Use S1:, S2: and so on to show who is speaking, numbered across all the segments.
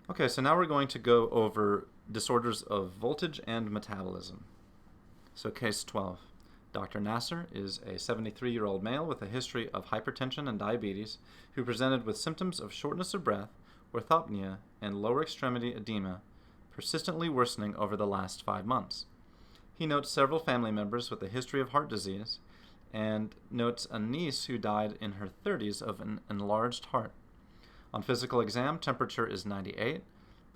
S1: Okay, so now we're going to go over disorders of voltage and metabolism. So case 12. Dr. Nasser is a 73-year-old male with a history of hypertension and diabetes who presented with symptoms of shortness of breath, orthopnea, and lower extremity edema, persistently worsening over the last 5 months. He notes several family members with a history of heart disease and notes a niece who died in her 30s of an enlarged heart. On physical exam, temperature is 98,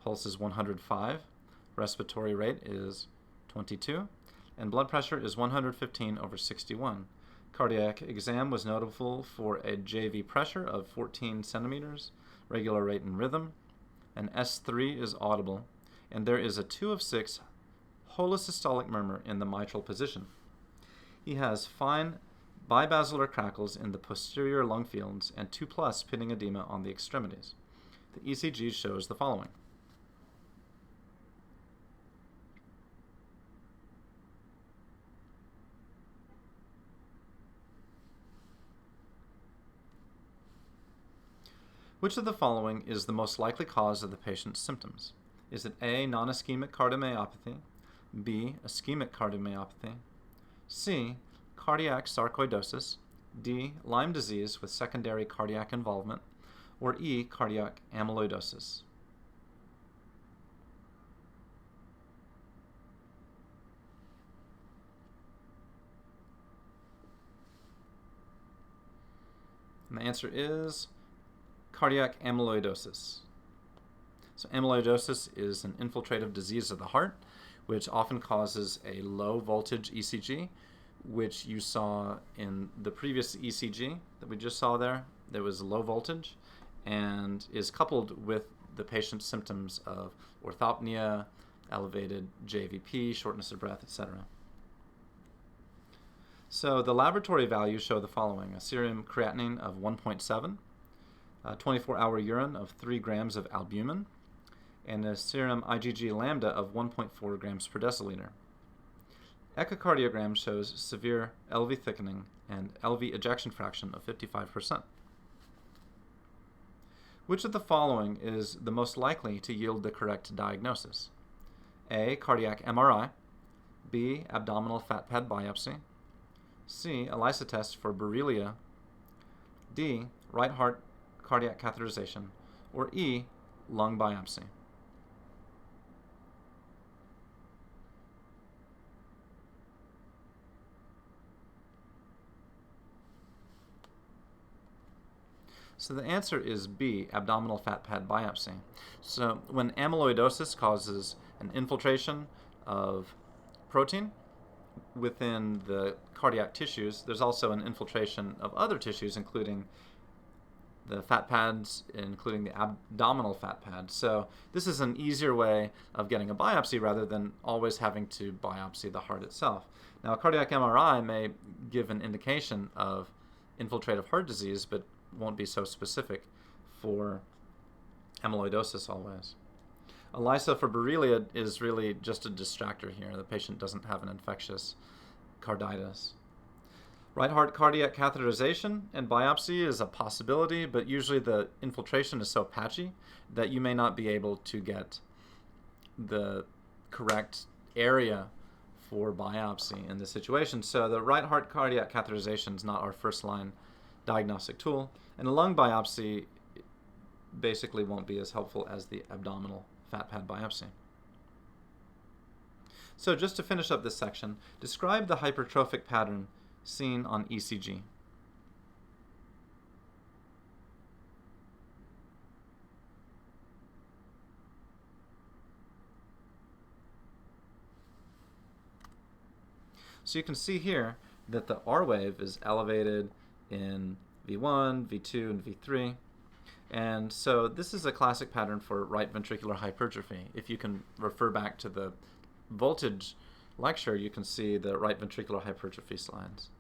S1: pulse is 105, respiratory rate is 22, and blood pressure is 115/61. Cardiac exam was notable for a JV pressure of 14 centimeters, regular rate and rhythm, and S3 is audible, and there is a 2 of 6 holosystolic murmur in the mitral position. He has fine bibasilar crackles in the posterior lung fields and 2+ pitting edema on the extremities. The ECG shows the following. Which of the following is the most likely cause of the patient's symptoms? Is it A, non-ischemic cardiomyopathy, B, ischemic cardiomyopathy, C, cardiac sarcoidosis, D, Lyme disease with secondary cardiac involvement, or E, cardiac amyloidosis? And the answer is cardiac amyloidosis. So amyloidosis is an infiltrative disease of the heart, which often causes a low voltage ECG, which you saw in the previous ECG that we just saw there. There was low voltage and is coupled with the patient's symptoms of orthopnea, elevated JVP, shortness of breath, etc. So the laboratory values show the following: a serum creatinine of 1.7, a 24-hour urine of 3 grams of albumin, and a serum IgG lambda of 1.4 grams per deciliter. Echocardiogram shows severe LV thickening and LV ejection fraction of 55%. Which of the following is the most likely to yield the correct diagnosis? A, cardiac MRI, B, abdominal fat pad biopsy, C, ELISA test for Borrelia, D, right heart cardiac catheterization, or E, lung biopsy? So the answer is B, abdominal fat pad biopsy. So when amyloidosis causes an infiltration of protein within the cardiac tissues, there's also an infiltration of other tissues, including the fat pads, including the abdominal fat pad. So this is an easier way of getting a biopsy rather than always having to biopsy the heart itself. Now, a cardiac MRI may give an indication of infiltrative heart disease, but won't be so specific for amyloidosis always. ELISA for Borrelia is really just a distractor here. The patient doesn't have an infectious carditis. Right heart cardiac catheterization and biopsy is a possibility, but usually the infiltration is so patchy that you may not be able to get the correct area for biopsy in this situation. So the right heart cardiac catheterization is not our first line diagnostic tool, and a lung biopsy basically won't be as helpful as the abdominal fat pad biopsy. So just to finish up this section, describe the hypertrophic pattern seen on ECG. So you can see here that the R wave is elevated in V1, V2, and V3. And so this is a classic pattern for right ventricular hypertrophy. If you can refer back to the voltage lecture, you can see the right ventricular hypertrophy slides.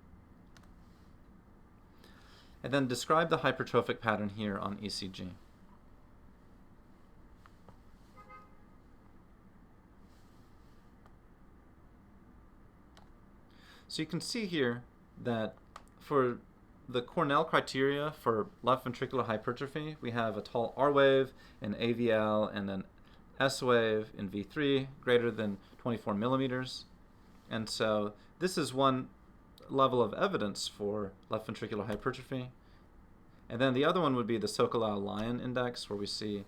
S1: And then describe the hypertrophic pattern here on ECG. So you can see here that for the Cornell criteria for left ventricular hypertrophy, we have a tall R wave in AVL and an S wave in V3 greater than 24 millimeters. And so this is one level of evidence for left ventricular hypertrophy. And then the other one would be the Sokolov-Lyon index, where we see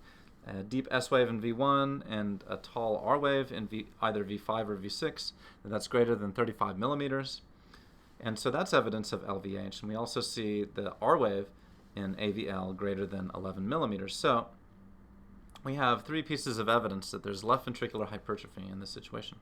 S1: a deep S wave in V1 and a tall R wave in either V5 or V6, and that's greater than 35 millimeters. And so that's evidence of LVH. And we also see the R wave in AVL greater than 11 millimeters. So we have three pieces of evidence that there's left ventricular hypertrophy in this situation.